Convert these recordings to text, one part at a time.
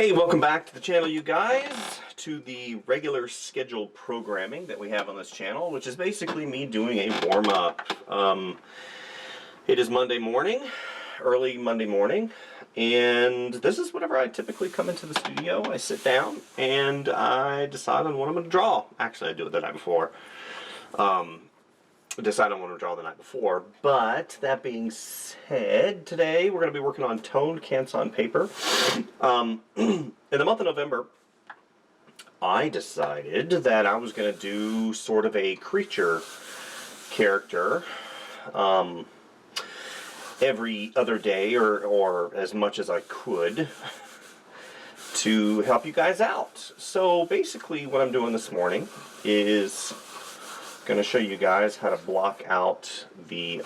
Hey, welcome back to the channel, you guys, to the regular scheduled programming that we have on this channel, which is basically me doing a warm-up. It is Monday morning, early Monday morning, and this is whenever I typically come into the studio. I sit down and I decide on what I'm going to draw. Actually, I do it the night before. Decide on what to draw the night before. But that being said, today we're going to be working on toned Canson paper. In the month of November, I decided that I was going to do sort of a creature character every other day, or as much as I could, to help you guys out. So basically what I'm doing this morning is going to show you guys how to block out the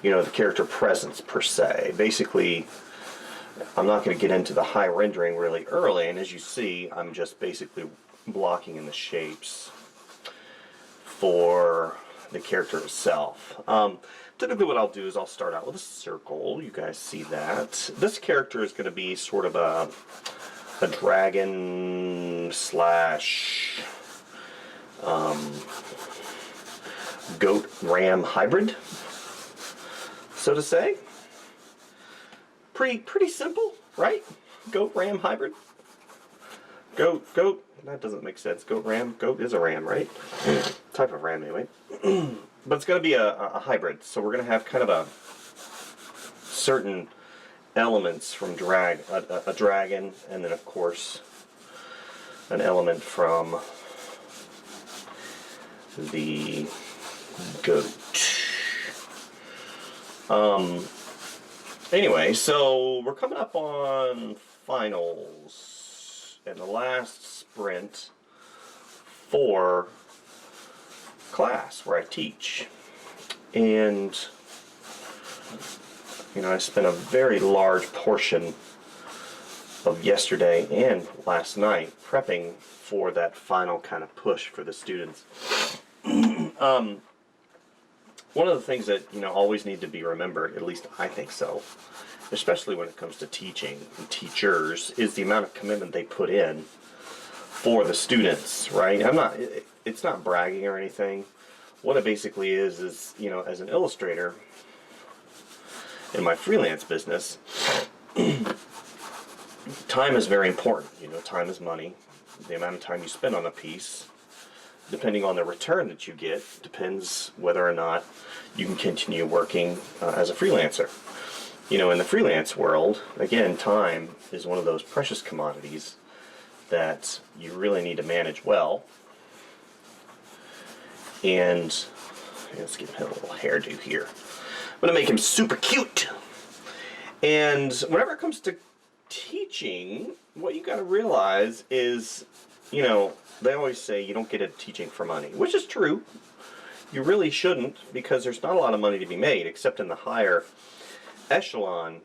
the character presence per se. Basically, I'm not going to get into the high rendering really early, and as you see, I'm just basically blocking in the shapes for the character itself. Typically what I'll do is I'll start out with a circle. You guys see that. This character is going to be sort of a dragon slash goat ram hybrid, so to say. Pretty simple, right? Goat ram hybrid. Goat. That doesn't make sense. Goat ram. Goat is a ram, right? Type of ram, anyway. But it's going to be a hybrid, so we're going to have kind of a certain elements from a dragon, and then of course an element from the goat. Anyway, so we're coming up on finals and the last sprint for class where I teach. And I spent a very large portion of yesterday and last night prepping for that final kind of push for the students. One of the things that always need to be remembered, at least I think so, especially when it comes to teaching and teachers, is the amount of commitment they put in for the students, right? It's not bragging or anything. What it basically is as an illustrator in my freelance business, time is very important. Time is money. The amount of time you spend on a piece, depending on the return that you get, depends whether or not you can continue working as a freelancer. In the freelance world, again, time is one of those precious commodities that you really need to manage well. And let's give him a little hairdo here. I'm going to make him super cute. And whenever it comes to teaching, what you got to realize is, they always say you don't get into teaching for money, which is true. You really shouldn't, because there's not a lot of money to be made, except in the higher echelon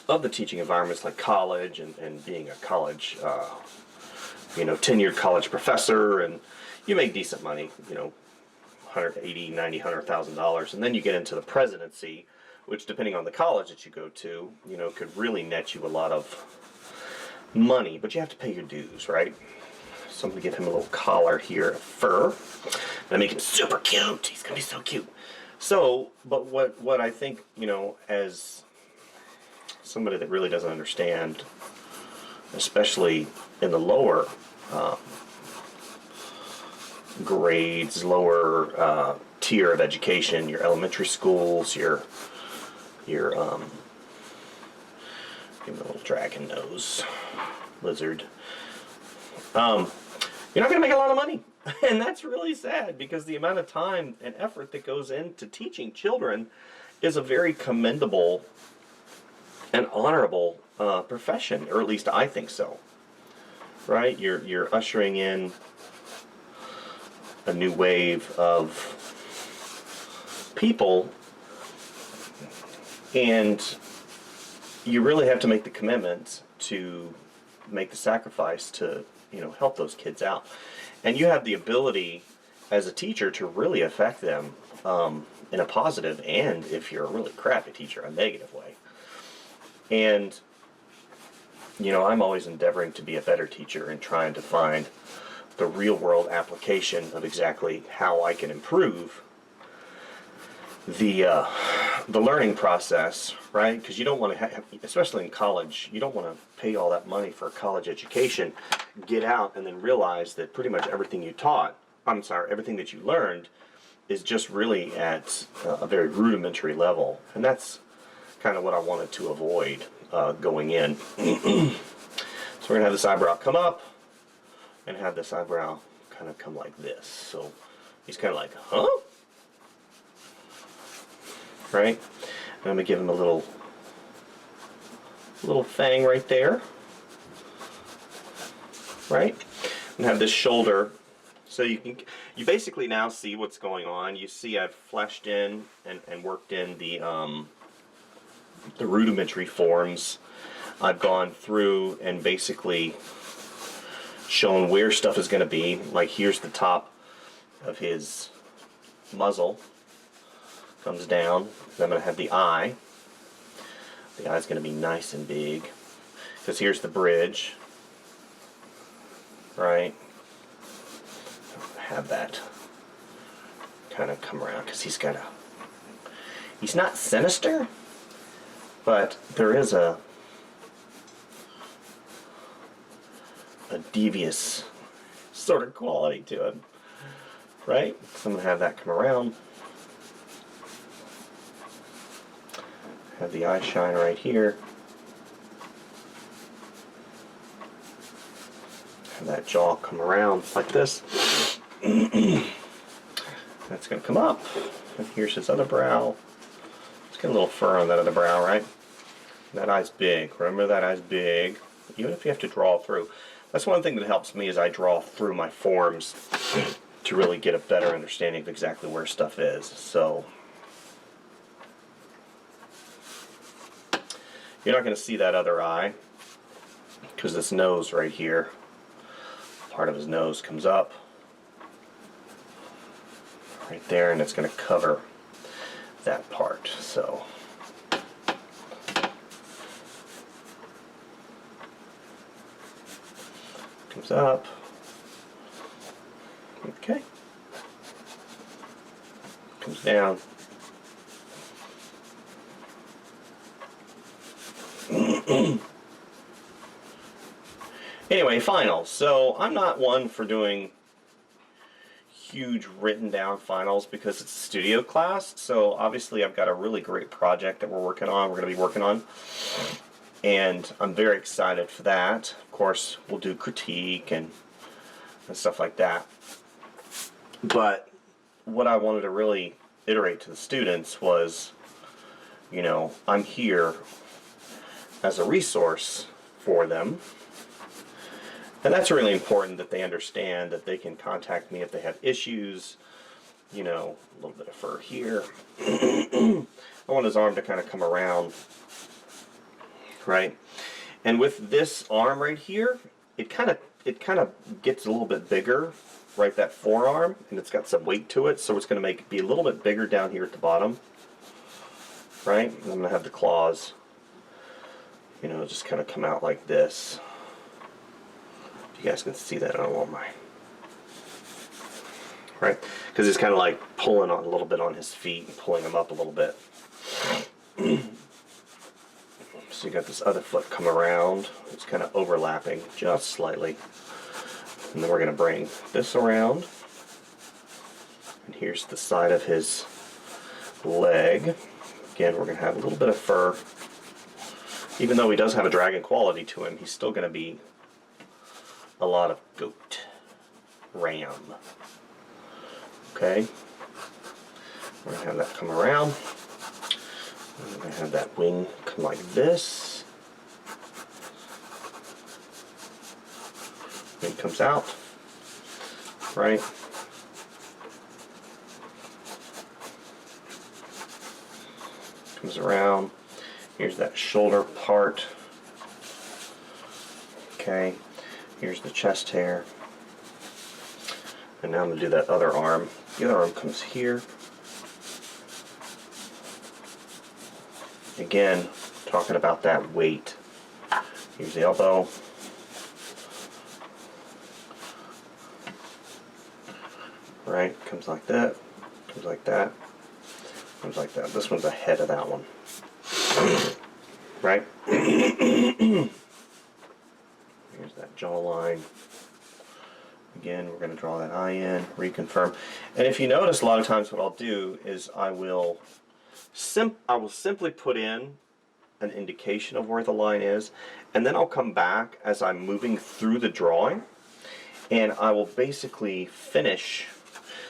of the teaching environments like college and being a college, tenured college professor, and you make decent money, $180,000, $90,000, $100,000, and then you get into the presidency, which, depending on the college that you go to, could really net you a lot of money, but you have to pay your dues, right? So I'm going to give him a little collar here, fur. And make him super cute. He's going to be so cute. So, but what I think, as somebody that really doesn't understand, especially in the lower grades, lower tier of education, your elementary schools, your give him a little dragon nose, lizard. You're not going to make a lot of money. And that's really sad, because the amount of time and effort that goes into teaching children is a very commendable and honorable profession, or at least I think so. Right? You're ushering in a new wave of people, and you really have to make the commitment to make the sacrifice to help those kids out. And you have the ability as a teacher to really affect them in a positive, and if you're a really crappy teacher, a negative way. And you know, I'm always endeavoring to be a better teacher and trying to find the real world application of exactly how I can improve the learning process, right? Because you don't want to have, especially in college, you don't want to pay all that money for a college education, get out and then realize that pretty much everything you taught, I'm sorry, everything that you learned is just really at a very rudimentary level. And that's kind of what I wanted to avoid going in. So we're going to have this eyebrow come up and have this eyebrow kind of come like this. So he's kind of like, huh? Right? And I'm going to give him a little fang right there. Right? And have this shoulder. So you basically now see what's going on. You see I've fleshed in and worked in the rudimentary forms. I've gone through and basically shown where stuff is going to be. Like here's the top of his muzzle. Comes down. Then I'm going to have the eye. The eye's going to be nice and big. Because here's the bridge. Right? Have that kind of come around because he's not sinister, but there is a devious sort of quality to him, right? So I'm going to have that come around. Have the eye shine right here. Have that jaw come around like this. That's going to come up. And here's his other brow. Let's get a little fur on that other brow, right? That eye's big. Remember, that eye's big. Even if you have to draw through. That's one thing that helps me is I draw through my forms to really get a better understanding of exactly where stuff is. So you're not going to see that other eye because this nose right here, part of his nose comes up right there, and it's going to cover that part. So comes up. Okay. Comes down. Anyway, finals. So I'm not one for doing huge written down finals because it's a studio class. So obviously I've got a really great project that we're working on. We're going to be working on. And I'm very excited for that. Of course, we'll do critique and stuff like that. But what I wanted to really iterate to the students was, you know, I'm here as a resource for them. And that's really important that they understand that they can contact me if they have issues. You know, a little bit of fur here. I want his arm to kind of come around, right? And with this arm right here, it kind of gets a little bit bigger, right? That forearm, and it's got some weight to it, so it's going to be a little bit bigger down here at the bottom, right? And I'm going to have the claws, you know, just kind of come out like this. You guys can see that. I don't want my right, because it's kind of like pulling on a little bit on his feet and pulling him up a little bit. So you got this other foot come around. It's kind of overlapping just slightly, and then we're going to bring this around. And here's the side of his leg. Again, we're going to have a little bit of fur. Even though he does have a dragon quality to him, he's still going to be a lot of goat, ram. Okay, we're going to have that come around. We're going to have that wing come like this. Wing comes out, right? Comes around. Here's that shoulder part. Okay. Here's the chest hair. And now I'm going to do that other arm. The other arm comes here. Again, talking about that weight. Here's the elbow. Right, comes like that, comes like that, comes like that. This one's ahead of that one. Right? Here's that jawline. Again, we're going to draw that eye in, reconfirm. And if you notice, a lot of times what I'll do is I will simply put in an indication of where the line is, and then I'll come back as I'm moving through the drawing, and I will basically finish.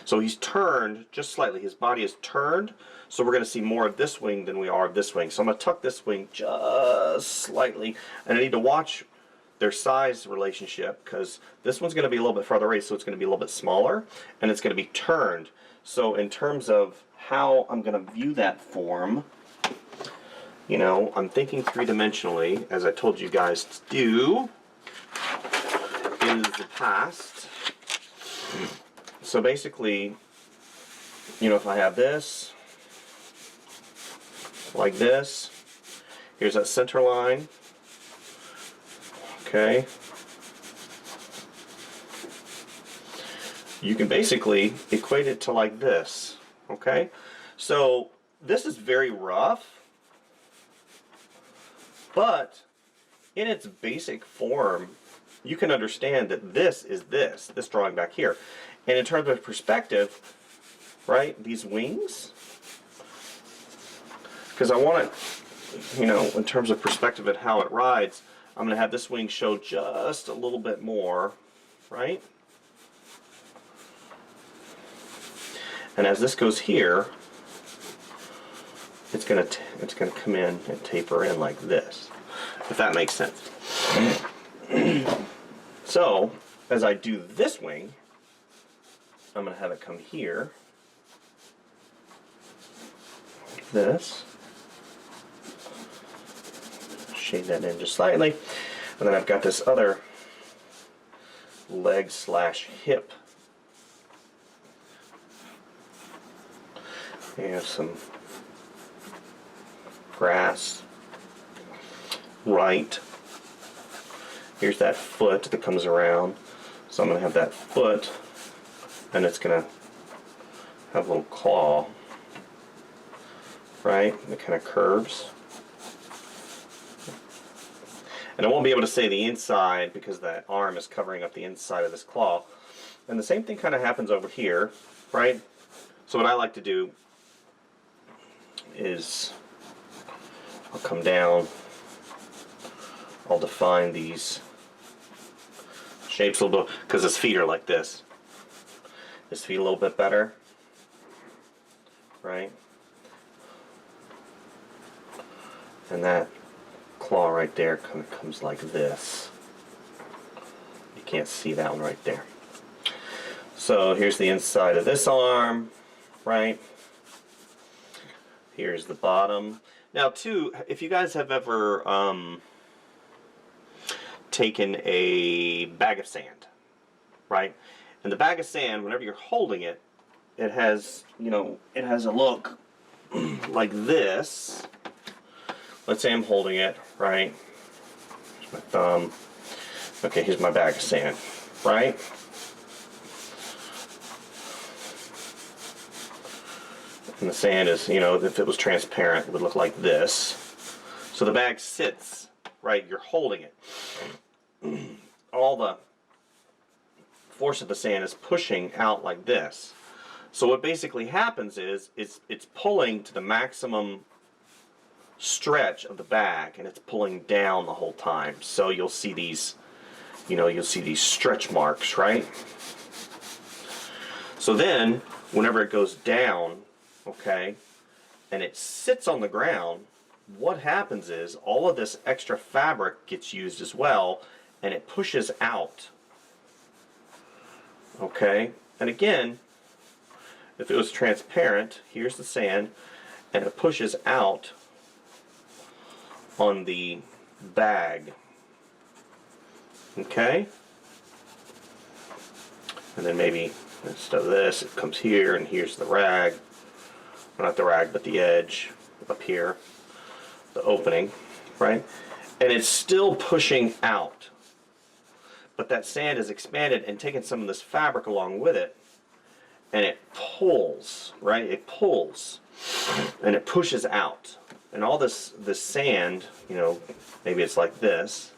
So he's turned just slightly. His body is turned, so we're going to see more of this wing than we are of this wing. So I'm going to tuck this wing just slightly, and I need to watch their size relationship, because this one's going to be a little bit farther away, so it's going to be a little bit smaller, and it's going to be turned. So in terms of how I'm going to view that form, you know, I'm thinking three-dimensionally, as I told you guys to do in the past. So basically, you know, if I have this, like this, here's that center line, okay? You can basically equate it to like this, okay? So this is very rough, but in its basic form, you can understand that this is this drawing back here. And in terms of perspective, right, these wings, because I want it, you know, in terms of perspective and how it rides, I'm going to have this wing show just a little bit more, right? And as this goes here, it's going to come in and taper in like this, if that makes sense. So, as I do this wing, I'm going to have it come here, like this. Shade that in just slightly. And then I've got this other leg slash hip. We have some grass. Right. Here's that foot that comes around. So I'm going to have that foot, and it's going to have a little claw, right? It kind of curves. And I won't be able to say the inside because that arm is covering up the inside of this claw. And the same thing kind of happens over here, right? So what I like to do is I'll come down, I'll define these shapes a little bit, because his feet are like this. His feet a little bit better, right? And that claw right there kind of comes like this. You can't see that one right there. So here's the inside of this arm, right? Here's the bottom. Now too, if you guys have ever taken a bag of sand, right? And the bag of sand, whenever you're holding it, it has, you know, it has a look like this. Let's say I'm holding it, right? Here's my thumb. Okay, here's my bag of sand, right? And the sand is, you know, if it was transparent, it would look like this. So the bag sits, right? You're holding it. All the force of the sand is pushing out like this. So what basically happens is it's pulling to the maximum stretch of the bag, and it's pulling down the whole time. So you'll see these, you know, you'll see these stretch marks, right? So then, whenever it goes down, okay, and it sits on the ground, what happens is all of this extra fabric gets used as well, and it pushes out. Okay, and again, if it was transparent, here's the sand, and it pushes out on the bag. Okay, and then maybe instead of this, it comes here, and here's the rag. Not the rag, but the edge up here, the opening, right? and it's still pushing out. But that sand is expanded and taking some of this fabric along with it, and it pulls, right? It pulls, and it pushes out. And all this sand, you know, maybe it's like this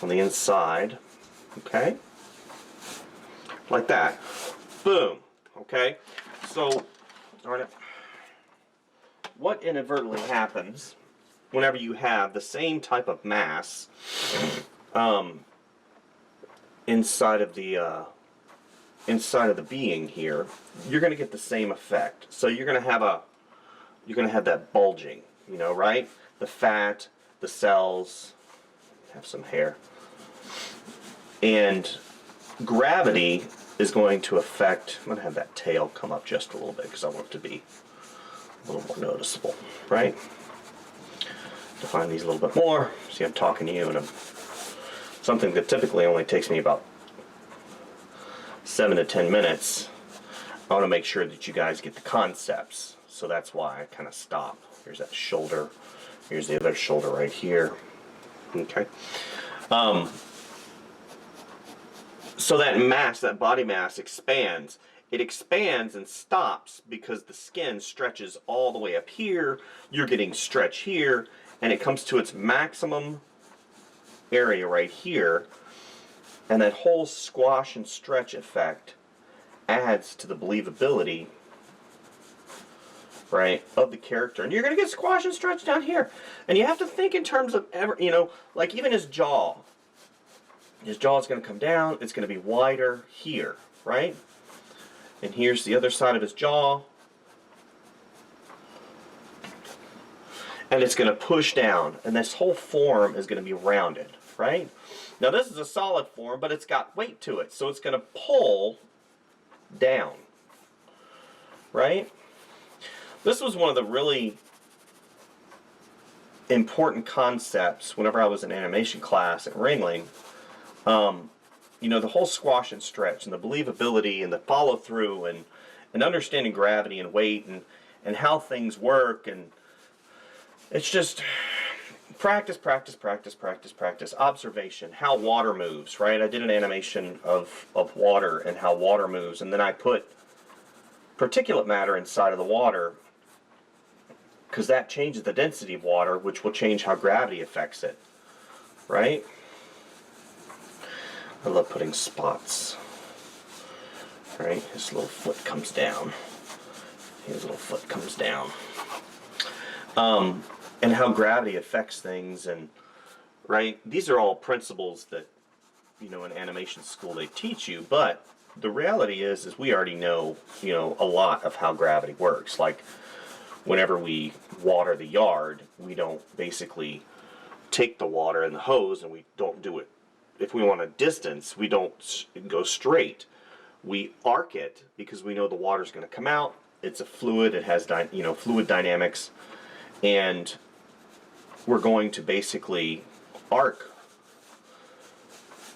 on the inside, okay? Like that. Boom, okay? So, darn it. What inadvertently happens whenever you have the same type of mass inside of the being here, you're going to get the same effect. So you're going to have that bulging, you know, right? The fat, the cells, have some hair, and gravity is going to affect. I'm going to have that tail come up just a little bit because I want it to be a little more noticeable, right? Define these a little bit more. See, I'm talking to you, and something that typically only takes me about 7 to 10 minutes. I want to make sure that you guys get the concepts, so that's why I kind of stop. Here's that shoulder. Here's the other shoulder right here. Okay. So that mass, that body mass expands. It expands and stops because the skin stretches all the way up here. You're getting stretch here, and it comes to its maximum area right here. And that whole squash and stretch effect adds to the believability, right, of the character. And you're going to get squash and stretch down here. And you have to think in terms of, you know, like even his jaw. His jaw is going to come down. It's going to be wider here, right? And here's the other side of his jaw. And it's going to push down. And this whole form is going to be rounded, right? Now this is a solid form, but it's got weight to it. So it's going to pull down, right? This was one of the really important concepts whenever I was in animation class at Ringling. You know, the whole squash and stretch and the believability and the follow through and understanding gravity and weight and how things work, and it's just practice, practice, practice, practice, practice, observation, how water moves, right? I did an animation of water and how water moves, and then I put particulate matter inside of the water because that changes the density of water, which will change how gravity affects it, right? I love putting spots, right? His little foot comes down. His little foot comes down. And how gravity affects things, and right? These are all principles that, you know, in animation school they teach you, but the reality is we already know, you know, a lot of how gravity works. Like whenever we water the yard, we don't basically take the water in the hose and we don't do it. If we want a distance, we don't go straight. We arc it because we know the water's going to come out. It's a fluid. It has fluid dynamics, and we're going to basically arc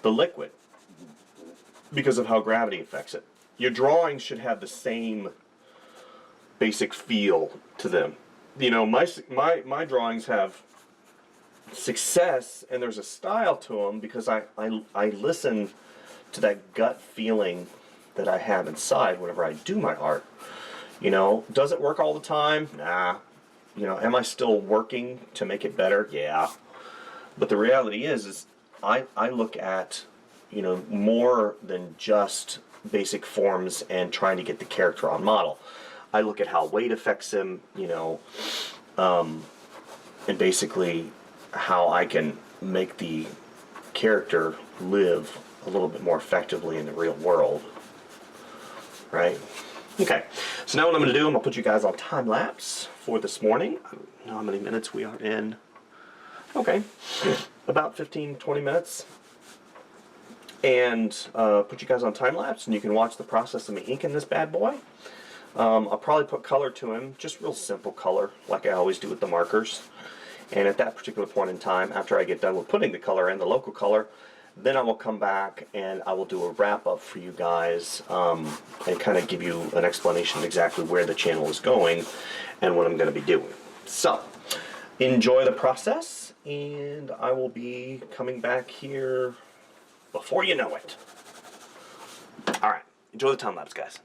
the liquid because of how gravity affects it. Your drawings should have the same basic feel to them. You know, my drawings have success, and there's a style to them because I listen to that gut feeling that I have inside whenever I do my art. You know, does it work all the time? Nah. You know, am I still working to make it better? Yeah. But the reality is I look at, you know, more than just basic forms and trying to get the character on model. I look at how weight affects him, you know, and basically how I can make the character live a little bit more effectively in the real world, right? Okay, so now what I'm going to do, I'm going to put you guys on time lapse for this morning. I don't know how many minutes we are in. Okay, about 15-20 minutes. And put you guys on time lapse, and you can watch the process of me inking this bad boy. I'll probably put color to him, just real simple color, like I always do with the markers. And at that particular point in time, after I get done with putting the color in, the local color, then I will come back and I will do a wrap-up for you guys and kind of give you an explanation of exactly where the channel is going and what I'm going to be doing. So, enjoy the process, and I will be coming back here before you know it. All right, enjoy the time lapse, guys.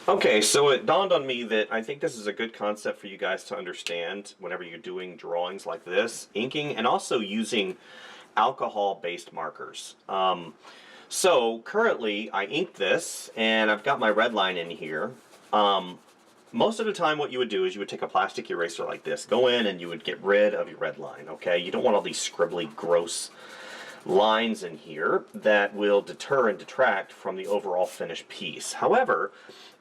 Okay, so it dawned on me that I think this is a good concept for you guys to understand whenever you're doing drawings like this, inking, and also using alcohol-based markers. So currently I inked this, and I've got my red line in here. Most of the time what you would do is you would take a plastic eraser like this, go in and you would get rid of your red line, okay? You don't want all these scribbly, gross lines in here that will deter and detract from the overall finished piece. However,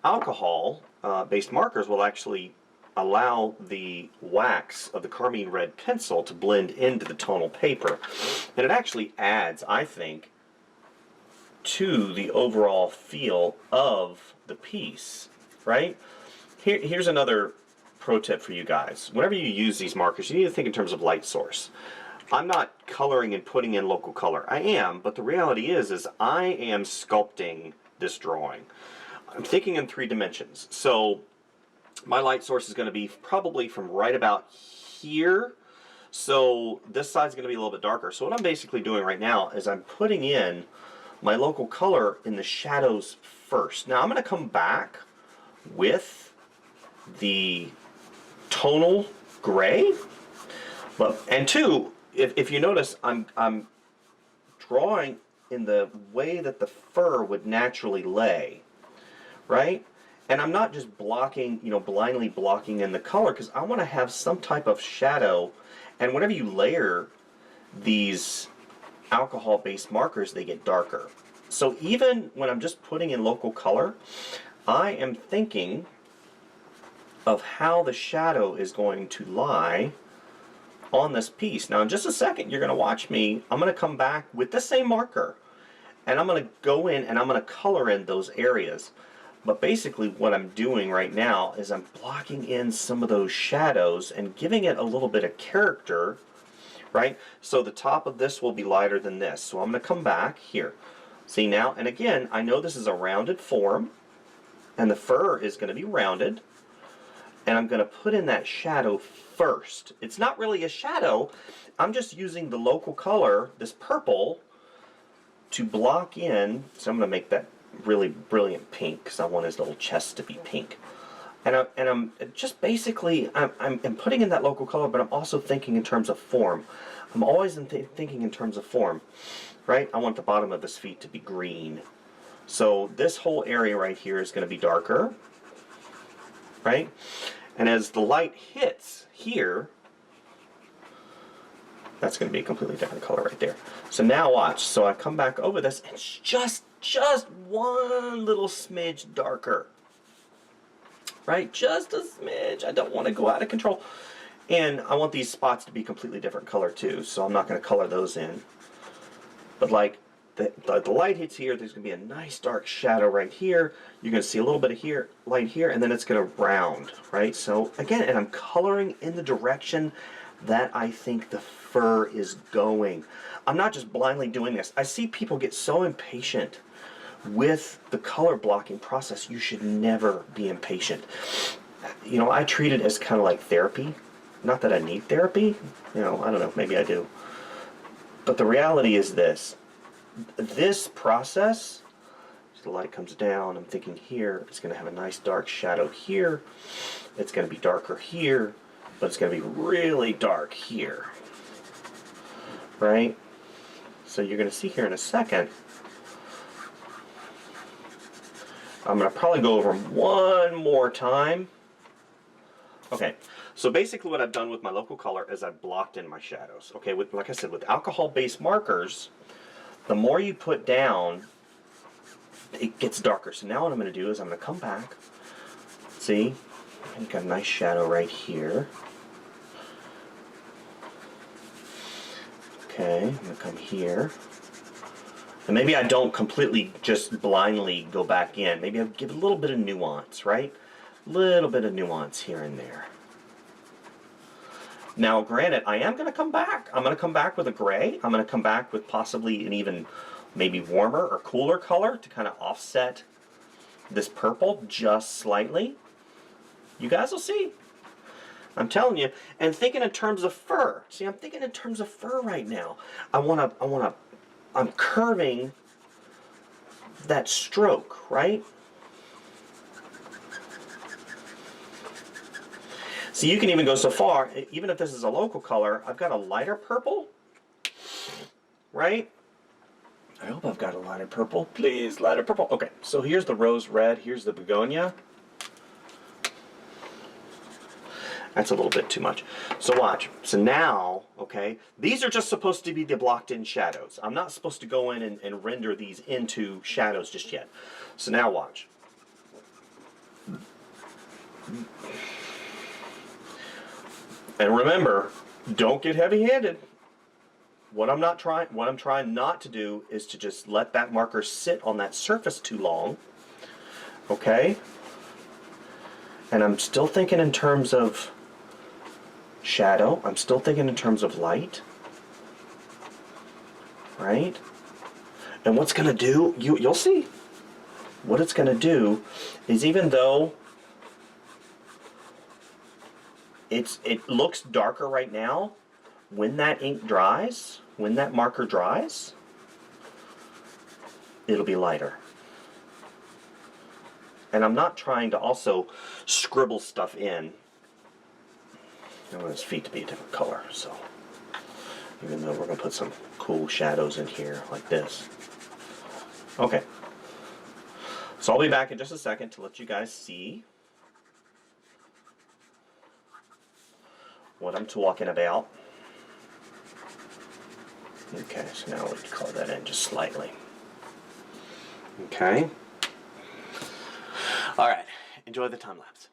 alcohol-based markers will actually allow the wax of the carmine red pencil to blend into the tonal paper. And it actually adds, I think, to the overall feel of the piece, right? Here's another pro tip for you guys. Whenever you use these markers, you need to think in terms of light source. I'm not coloring and putting in local color. I am, but the reality is I am sculpting this drawing. I'm thinking in 3 dimensions. So my light source is going to be probably from right about here. So this side's going to be a little bit darker. So what I'm basically doing right now is I'm putting in my local color in the shadows first. Now I'm going to come back with the tonal gray. And 2, if you notice, I'm drawing in the way that the fur would naturally lay, right? And I'm not just blocking, blindly blocking in the color, because I want to have some type of shadow. And whenever you layer these alcohol-based markers, they get darker. So even when I'm just putting in local color, I am thinking of how the shadow is going to lie on this piece. Now in just a second, you're going to watch me. I'm going to come back with the same marker, and I'm going to go in and I'm going to color in those areas. But basically what I'm doing right now is I'm blocking in some of those shadows and giving it a little bit of character, right? So the top of this will be lighter than this. So I'm going to come back here. See now, and again, I know this is a rounded form, and the fur is going to be rounded, and I'm going to put in that shadow first. It's not really a shadow. I'm just using the local color, this purple, to block in. So I'm going to make that really brilliant pink because I want his little chest to be pink. And I'm just basically, I'm putting in that local color, but I'm also thinking in terms of form. I'm always thinking in terms of form, right? I want the bottom of his feet to be green. So this whole area right here is going to be darker, right? And as the light hits here, that's going to be a completely different color right there. So now watch. So I come back over this, and it's just one little smidge darker, right? Just a smidge. I don't want to go out of control. And I want these spots to be completely different color too, so I'm not going to color those in. But like the light hits here, there's going to be a nice dark shadow right here. You're going to see a little bit of here, light here, and then it's going to round, right? So again, and I'm coloring in the direction that I think the fur is going. I'm not just blindly doing this. I see people get so impatient with the color blocking process. You should never be impatient. I treat it as kind of like therapy. Not that I need therapy. I don't know, maybe I do. But the reality is this. This process, the light comes down, I'm thinking here, it's going to have a nice dark shadow here. It's going to be darker here, but it's going to be really dark here. Right? So you're going to see here in a second, I'm going to probably go over them one more time. Okay, so basically what I've done with my local color is I've blocked in my shadows. Okay, like I said, with alcohol-based markers, the more you put down, it gets darker. So now what I'm going to do is I'm going to come back. See, I've got a nice shadow right here. Okay, I'm going to come here. And maybe I don't completely just blindly go back in. Maybe I'll give a little bit of nuance, right? Little bit of nuance here and there. Now, granted, I am going to come back. I'm going to come back with a gray. I'm going to come back with possibly an even maybe warmer or cooler color to kind of offset this purple just slightly. You guys will see. I'm telling you. And thinking in terms of fur. See, I'm thinking in terms of fur right now. I'm curving that stroke, right? So you can even go so far, even if this is a local color, I've got a lighter purple, right? I hope I've got a lighter purple. Please, lighter purple. Okay, so here's the rose red, here's the begonia. That's a little bit too much. So watch. So now, okay, these are just supposed to be the blocked in shadows. I'm not supposed to go in and render these into shadows just yet. So now watch. And remember, don't get heavy-handed. What I'm trying not to do is to just let that marker sit on that surface too long. Okay? And I'm still thinking in terms of shadow. I'm still thinking in terms of light. Right? And what's going to do, you'll see. What it's going to do is, even though it looks darker right now, when that ink dries, when that marker dries, it'll be lighter. And I'm not trying to also scribble stuff in. I want his feet to be a different color, so even though we're going to put some cool shadows in here like this. Okay. So So I'll be back in just a second to let you guys see what I'm talking about. Okay, so now we color that in just slightly. Okay. All right, enjoy the time lapse.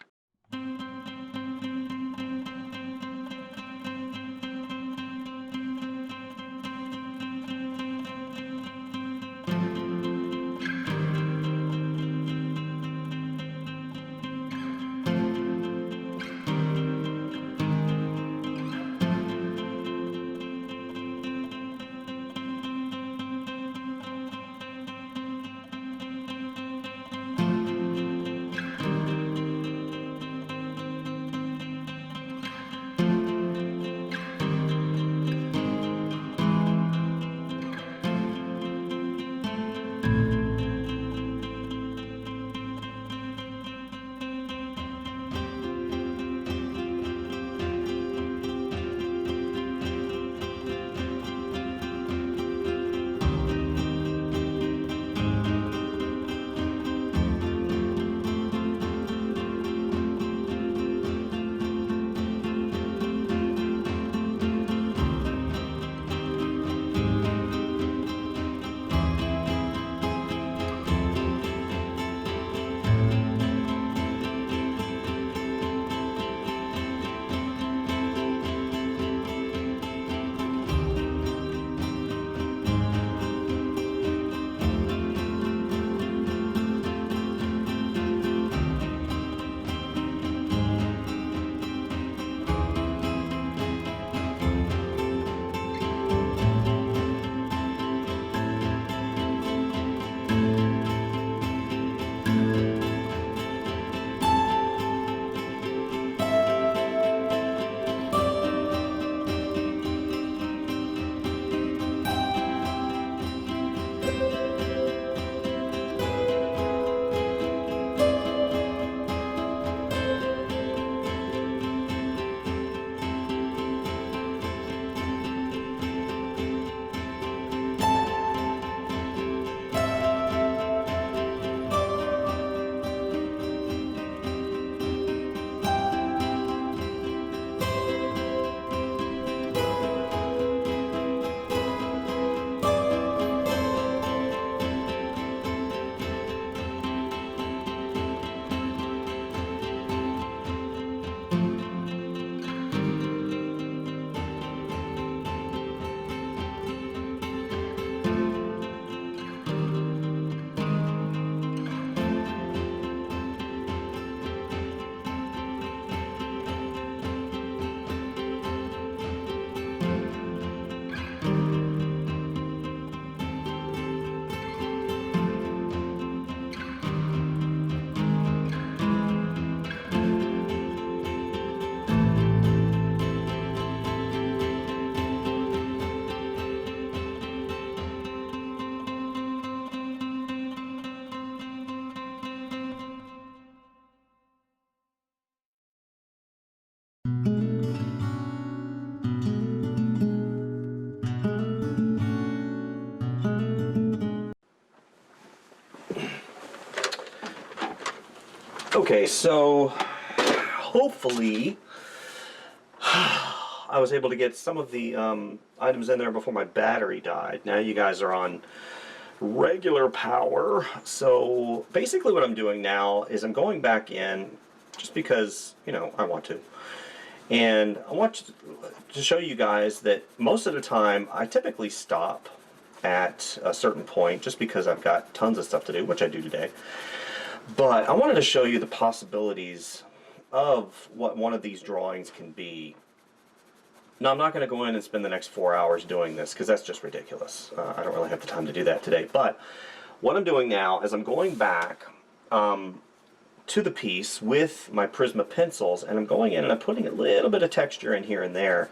Okay, so hopefully I was able to get some of the items in there before my battery died. Now you guys are on regular power. So basically what I'm doing now is I'm going back in just because, you know, I want to. And I want to show you guys that most of the time I typically stop at a certain point just because I've got tons of stuff to do, which I do today. But I wanted to show you the possibilities of what one of these drawings can be. Now, I'm not going to go in and spend the next 4 hours doing this because that's just ridiculous. I don't really have the time to do that today. But what I'm doing now is I'm going back to the piece with my Prisma pencils, and I'm going in and I'm putting a little bit of texture in here and there,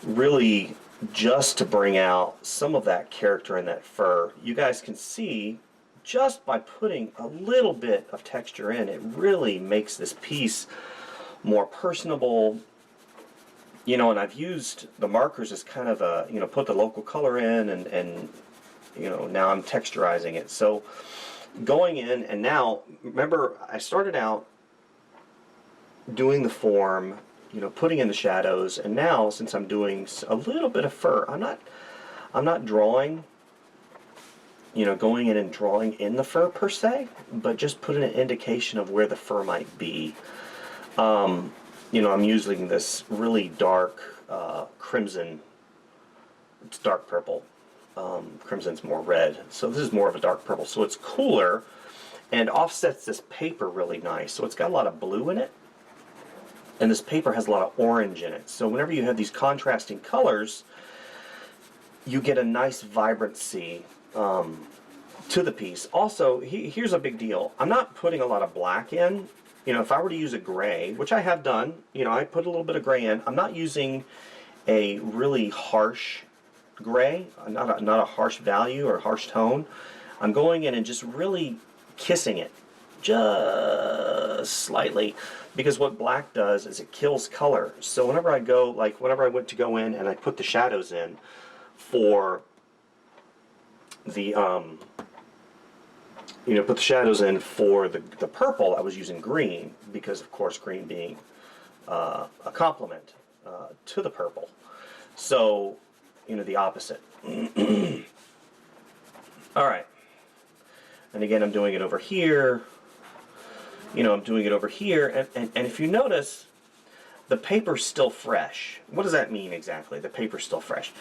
really just to bring out some of that character in that fur. You guys can see just by putting a little bit of texture in, it really makes this piece more personable. You know, and I've used the markers as kind of a, you know, put the local color in and you know, now I'm texturizing it. So going in, and now, remember, I started out doing the form, you know, putting in the shadows, and now, since I'm doing a little bit of fur, I'm not drawing, you know, going in and drawing in the fur per se, but just putting an indication of where the fur might be. You know, I'm using this really dark crimson. It's dark purple. Crimson's more red, so this is more of a dark purple. So it's cooler and offsets this paper really nice. So it's got a lot of blue in it, and this paper has a lot of orange in it. So whenever you have these contrasting colors, you get a nice vibrancy to the piece. Also, here's a big deal. I'm not putting a lot of black in. You know, if I were to use a gray, which I have done, you know, I put a little bit of gray in. I'm not using a really harsh gray, not a harsh value or harsh tone. I'm going in and just really kissing it, just slightly, because what black does is it kills color. So whenever I go, like whenever I went to go in and I put the shadows in for the you know, put the shadows in for the purple, I was using green, because of course green being a complement to the purple. So, you know, the opposite. Alright. And again, I'm doing it over here. You know, I'm doing it over here. And if you notice, the paper's still fresh. What does that mean exactly, the paper's still fresh?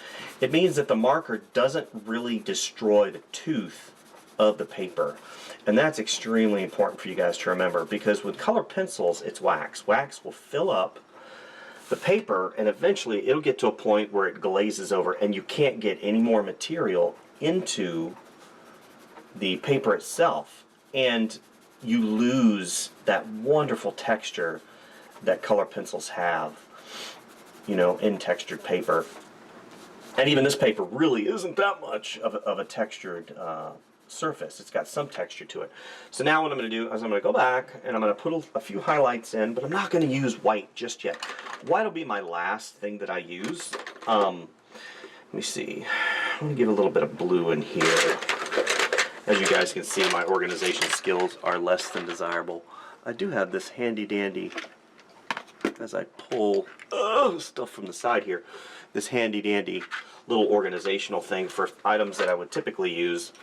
It means that the marker doesn't really destroy the tooth of the paper. And that's extremely important for you guys to remember, because with color pencils, it's wax. Wax will fill up the paper, and eventually it'll get to a point where it glazes over and you can't get any more material into the paper itself, and you lose that wonderful texture that color pencils have, you know, in textured paper. And even this paper really isn't that much of a textured surface. It's got some texture to it. So now what I'm going to do is I'm going to go back and I'm going to put a few highlights in, but I'm not going to use white just yet. White will be my last thing that I use. Let me see. I'm going to give a little bit of blue in here. As you guys can see, my organization skills are less than desirable. I do have this handy dandy, as I pull stuff from the side here, this handy dandy little organizational thing for items that I would typically use.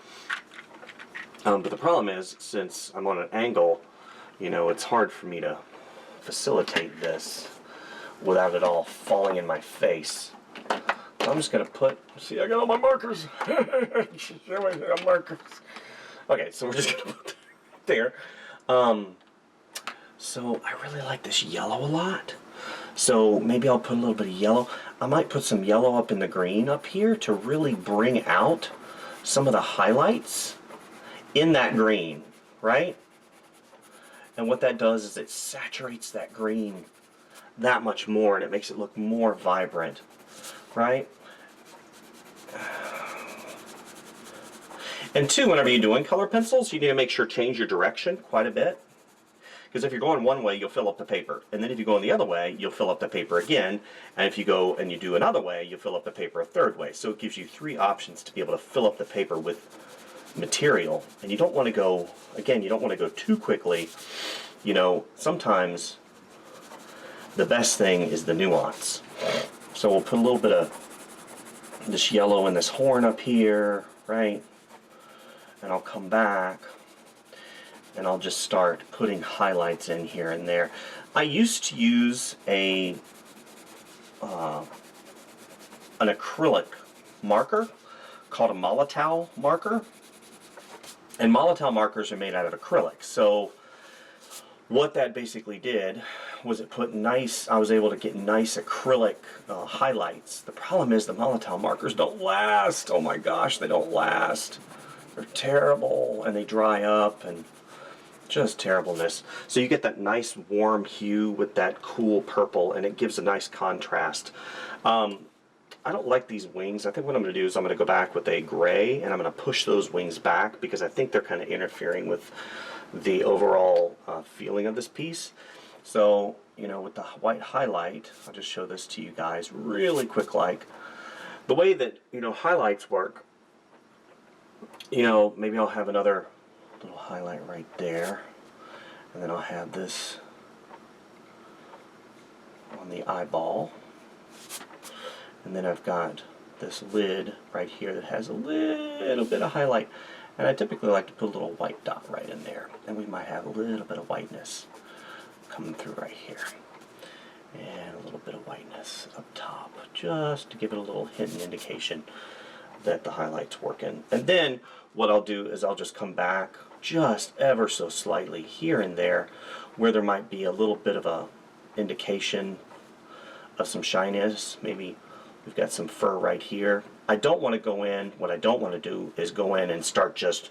But the problem is, since I'm on an angle, you know, it's hard for me to facilitate this without it all falling in my face. So I'm just going to put, see, I got all my markers. Show me the markers. Okay, so we're just going to put that there. So I really like this yellow a lot. So maybe I'll put a little bit of yellow. I might put some yellow up in the green up here to really bring out some of the highlights in that green, right? And what that does is it saturates that green that much more, and it makes it look more vibrant, right? And two, whenever you're doing color pencils, you need to make sure change your direction quite a bit. Because if you're going one way, you'll fill up the paper. And then if you go the other way, you'll fill up the paper again. And if you go and you do another way, you'll fill up the paper a third way. So it gives you three options to be able to fill up the paper with material. And you don't want to go, again, you don't want to go too quickly. You know, sometimes the best thing is the nuance. So we'll put a little bit of this yellow in this horn up here, right? And I'll come back and I'll just start putting highlights in here and there. I used to use an acrylic marker called a Molotow marker. And Molotow markers are made out of acrylic. So what that basically did was it put nice, I was able to get nice acrylic highlights. The problem is the Molotow markers don't last. Oh my gosh, they don't last. They're terrible, and they dry up, and just terribleness. So you get that nice warm hue with that cool purple, and it gives a nice contrast. I don't like these wings. I think what I'm going to do is I'm going to go back with a gray, and I'm going to push those wings back because I think they're kind of interfering with the overall feeling of this piece. So, you know, with the white highlight, I'll just show this to you guys really quick like. The way that, you know, highlights work, you know, maybe I'll have another little highlight right there. And then I'll have this on the eyeball. And then I've got this lid right here that has a little bit of highlight. And I typically like to put a little white dot right in there. And we might have a little bit of whiteness coming through right here. And a little bit of whiteness up top, just to give it a little hint and indication that the highlight's working. And then what I'll do is I'll just come back just ever so slightly here and there where there might be a little bit of a indication of some shyness. Maybe we've got some fur right here. I don't want to go in, what I don't want to do is go in and start just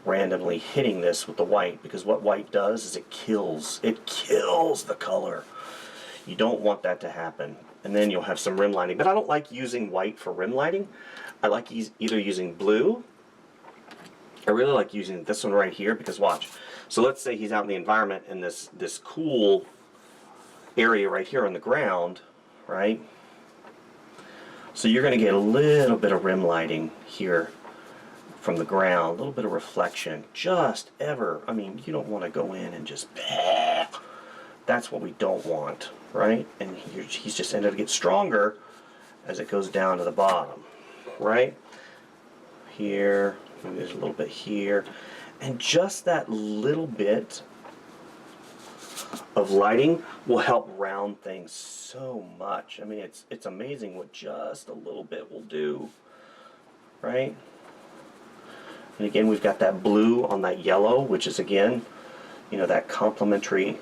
randomly hitting this with the white, because what white does is it kills the color. You don't want that to happen. And then you'll have some rim lighting. But I don't like using white for rim lighting. I like either using blue. I really like using this one right here, because watch. So let's say he's out in the environment and this cool area right here on the ground, right? So you're going to get a little bit of rim lighting here from the ground, a little bit of reflection. Just ever, I mean, you don't want to go in and just, that's what we don't want, right? And he's just ended to get stronger as it goes down to the bottom, right? Here, maybe there's a little bit here. And just that little bit of lighting will help round things so much. I mean, it's amazing what just a little bit will do, right? And again, we've got that blue on that yellow, which is again, you know, that complementary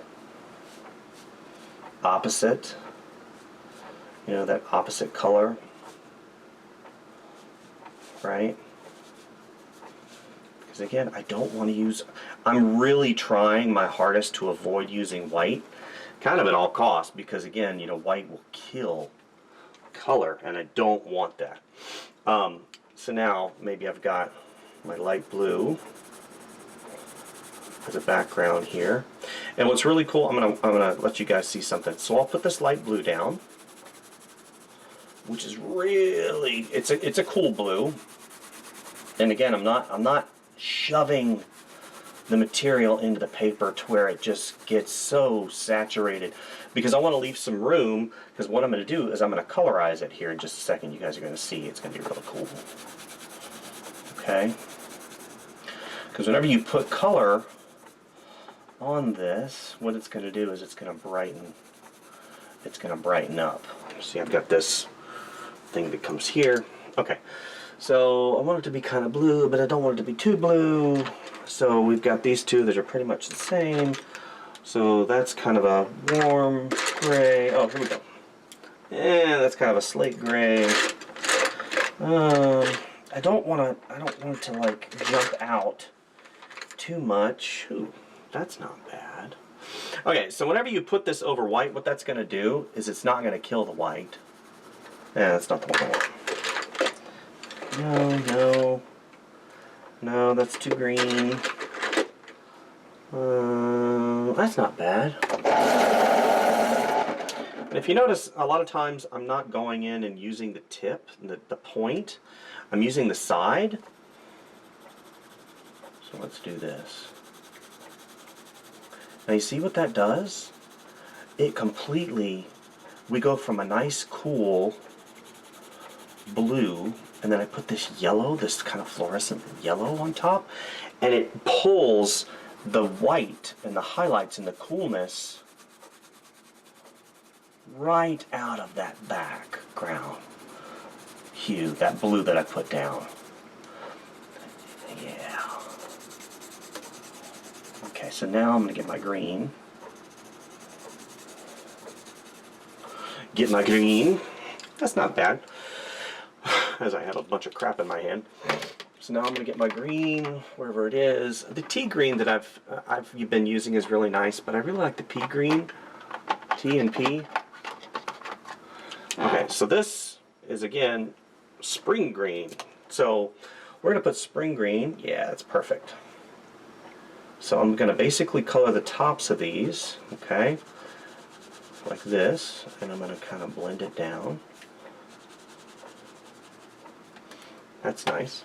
opposite, you know, that opposite color, right? Because again, I don't want to use, I'm really trying my hardest to avoid using white, kind of at all costs, because again, you know, white will kill color, and I don't want that. So now, maybe I've got my light blue as a background here. And what's really cool, I'm gonna let you guys see something. So I'll put this light blue down, which is really, it's a cool blue. And again, I'm not shoving the material into the paper to where it just gets so saturated, because I want to leave some room, because what I'm going to do is I'm going to colorize it here in just a second. You guys are going to see it's going to be really cool. Okay? Because whenever you put color on this, what it's going to do is it's going to brighten up. See, I've got this thing that comes here. Okay. So I want it to be kind of blue, but I don't want it to be too blue. So we've got these two that are pretty much the same. So that's kind of a warm gray. Oh, here we go. And that's kind of a slate gray. I don't want it to like jump out too much. Ooh, that's not bad. Okay, so whenever you put this over white, what that's going to do is it's not going to kill the white. Yeah, that's not the one I want. No, that's too green. That's not bad. And if you notice, a lot of times I'm not going in and using the tip, the point. I'm using the side. So let's do this. Now you see what that does? It completely, we go from a nice cool blue, and then I put this yellow, this kind of fluorescent yellow on top, and it pulls the white and the highlights and the coolness right out of that background hue, that blue that I put down. Yeah. Okay, so now I'm going to get my green. Get my green. That's not bad, as I have a bunch of crap in my hand. So now I'm going to get my green, wherever it is. The tea green that I've been using is really nice, but I really like the pea green. T and P. Okay, so this is, again, spring green. So we're going to put spring green. Yeah, that's perfect. So I'm going to basically color the tops of these, okay, like this, and I'm going to kind of blend it down. That's nice.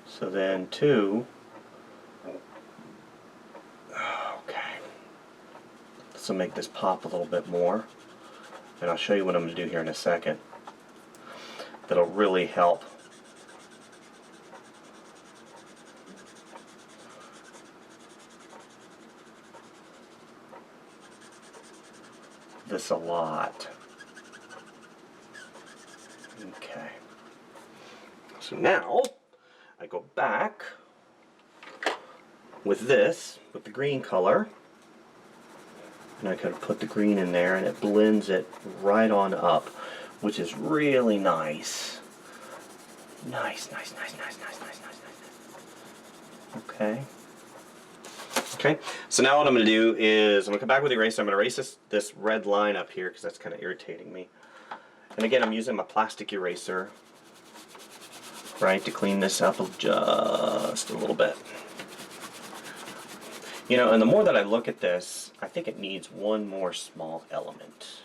So then too, this will make this pop a little bit more. And I'll show you what I'm going to do here in a second. That'll really help. This a lot. Okay. So now I go back with this, with the green color, and I kind of put the green in there, and it blends it right on up, which is really nice. Nice. Okay. Okay, so now what I'm going to do is I'm going to come back with the eraser. I'm going to erase this red line up here because that's kind of irritating me. And again, I'm using my plastic eraser, right, to clean this up just a little bit. You know, and the more that I look at this, I think it needs one more small element.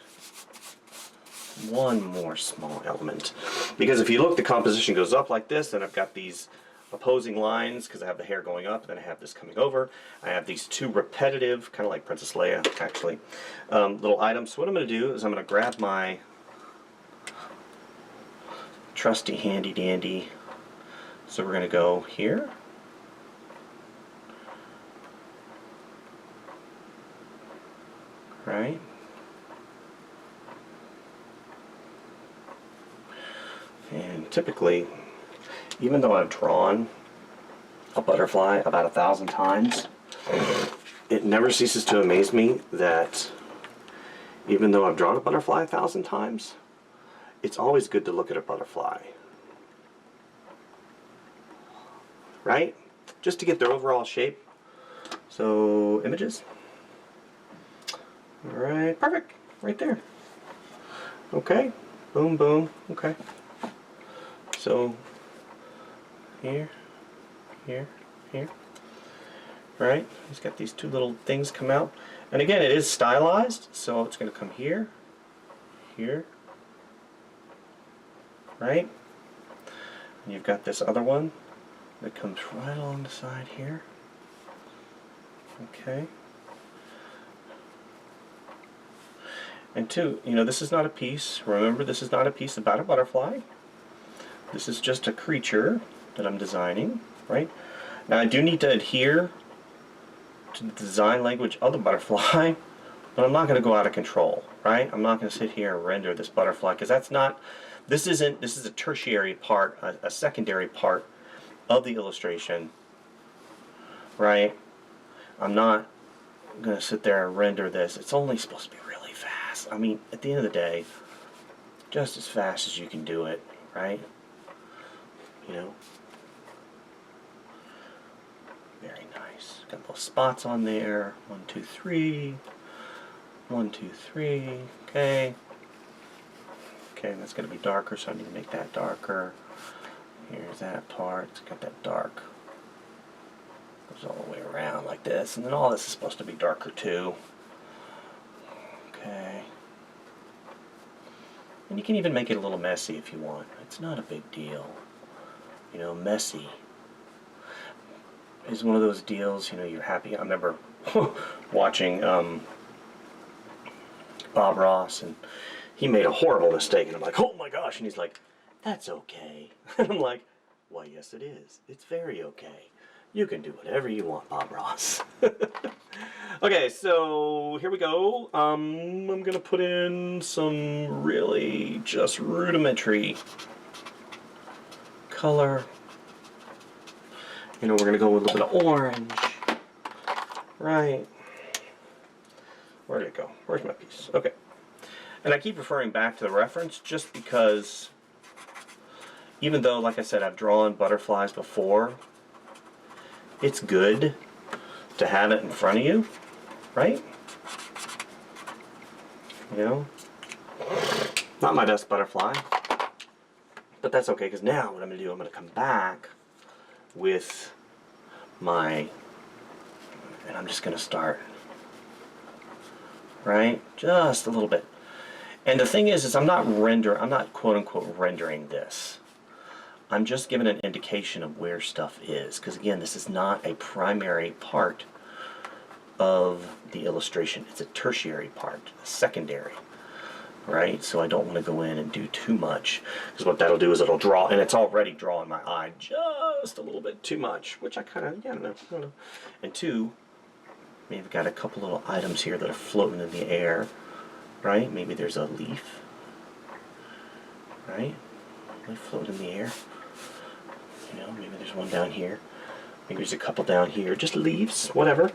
One more small element. Because if you look, the composition goes up like this, and I've got these opposing lines because I have the hair going up, and then I have this coming over. I have these two repetitive, kind of like Princess Leia, actually, little items. So what I'm going to do is I'm going to grab my trusty handy dandy. So we're going to go here. Right? And typically, even though I've drawn a butterfly about 1,000 times, it never ceases to amaze me that even though I've drawn a butterfly 1,000 times, it's always good to look at a butterfly. Right? Just to get their overall shape. So, images. Alright, perfect. Right there. Okay. Boom, boom. Okay. So, here, here. Right? He's got these two little things come out. And again, it is stylized, so it's going to come here, here, right? And you've got this other one that comes right along the side here. Okay. And two, you know, this is not a piece. Remember, this is not a piece about a butterfly. This is just a creature that I'm designing, right? Now I do need to adhere to the design language of the butterfly, but I'm not going to go out of control, right? I'm not going to sit here and render this butterfly because that's not, this is a tertiary part, a secondary part of the illustration, right? I'm not going to sit there and render this. It's only supposed to be really fast. I mean, at the end of the day, just as fast as you can do it, right? You know? Very nice. Got little spots on there. 1, 2, 3. 1, 2, 3. Okay. Okay, that's going to be darker, so I need to make that darker. Here's that part. It's got that dark. Goes all the way around like this. And then all this is supposed to be darker too. Okay. And you can even make it a little messy if you want. It's not a big deal. You know, messy is one of those deals, you know, you're happy. I remember watching Bob Ross, and he made a horrible mistake, and I'm like, oh my gosh, and he's like, that's okay. And I'm like, why, yes it is. It's very okay. You can do whatever you want, Bob Ross. Okay, so here we go. I'm going to put in some really just rudimentary color. You know, we're going to go with a little bit of orange. Right. Where did it go? Where's my piece? Okay. And I keep referring back to the reference just because, even though, like I said, I've drawn butterflies before, it's good to have it in front of you, right? You know? Not my best butterfly, but that's okay, because now what I'm going to do, I'm going to come back with my, and I'm just going to start, right? Just a little bit. And the thing is I'm not quote-unquote rendering this. I'm just giving an indication of where stuff is, because again, this is not a primary part of the illustration. It's a tertiary part, a secondary, right? So I don't want to go in and do too much, because what that'll do is it'll draw, and it's already drawing my eye just a little bit too much, which I kind of, yeah, I don't know. And two, maybe got a couple little items here that are floating in the air, right? Maybe there's a leaf, right? They float in the air. You know, maybe there's one down here. Maybe there's a couple down here. Just leaves, whatever.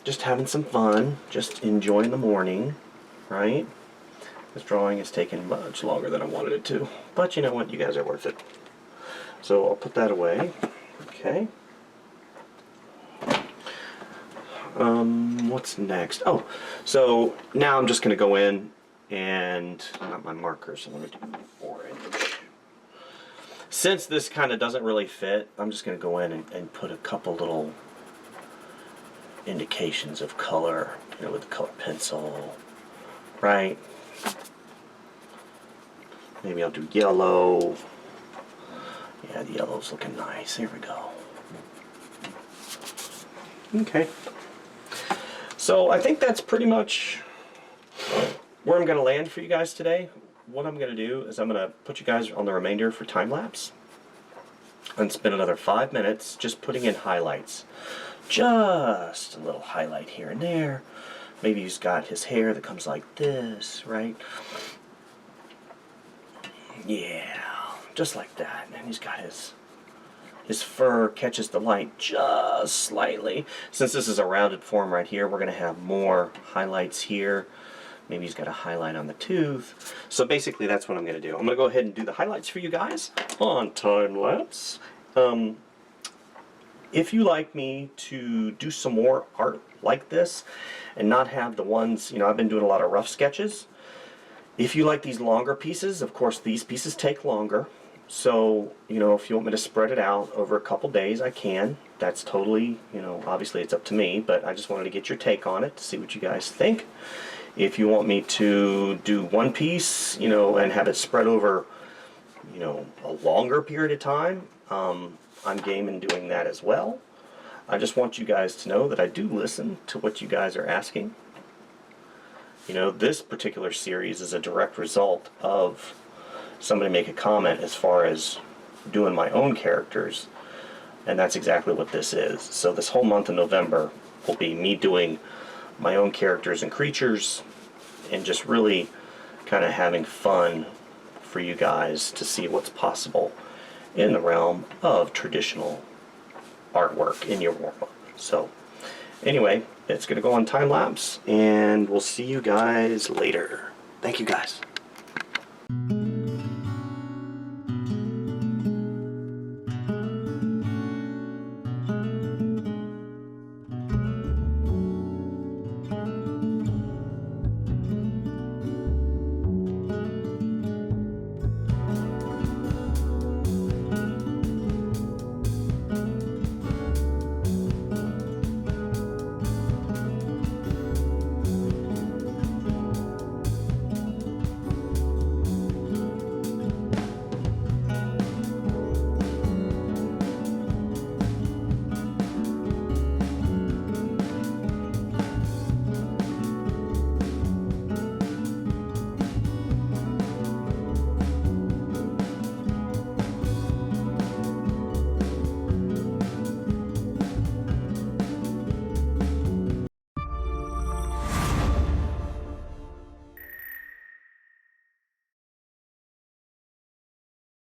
Just having some fun. Just enjoying the morning, right? This drawing is taking much longer than I wanted it to. But you know what? You guys are worth it. So I'll put that away. Okay. What's next? Oh, so now I'm just going to go in and, not my markers, I'm going to do orange. Since this kind of doesn't really fit, I'm just going to go in and put a couple little indications of color, you know, with the color pencil, right? Maybe I'll do yellow. Yeah, the yellow's looking nice. Here we go. Okay. So I think that's pretty much where I'm going to land for you guys today. What I'm going to do is I'm going to put you guys on the remainder for time lapse and spend another 5 minutes just putting in highlights. Just a little highlight here and there. Maybe he's got his hair that comes like this, right? Yeah, just like that. And he's got his fur catches the light just slightly. Since this is a rounded form right here, we're going to have more highlights here. Maybe he's got a highlight on the tooth. So basically that's what I'm going to do. I'm going to go ahead and do the highlights for you guys on time lapse. If you like me to do some more art like this and not have the ones, you know, I've been doing a lot of rough sketches. If you like these longer pieces, of course these pieces take longer. So, you know, if you want me to spread it out over a couple days, I can. That's totally, you know, obviously it's up to me, but I just wanted to get your take on it to see what you guys think. If you want me to do one piece, you know, and have it spread over, you know, a longer period of time, I'm game in doing that as well. I just want you guys to know that I do listen to what you guys are asking. You know, this particular series is a direct result of somebody make a comment as far as doing my own characters, and that's exactly what this is. So this whole month of November will be me doing my own characters and creatures and just really kind of having fun for you guys to see what's possible in the realm of traditional artwork in your warm-up. So anyway, it's going to go on time lapse, and we'll see you guys later. Thank you guys.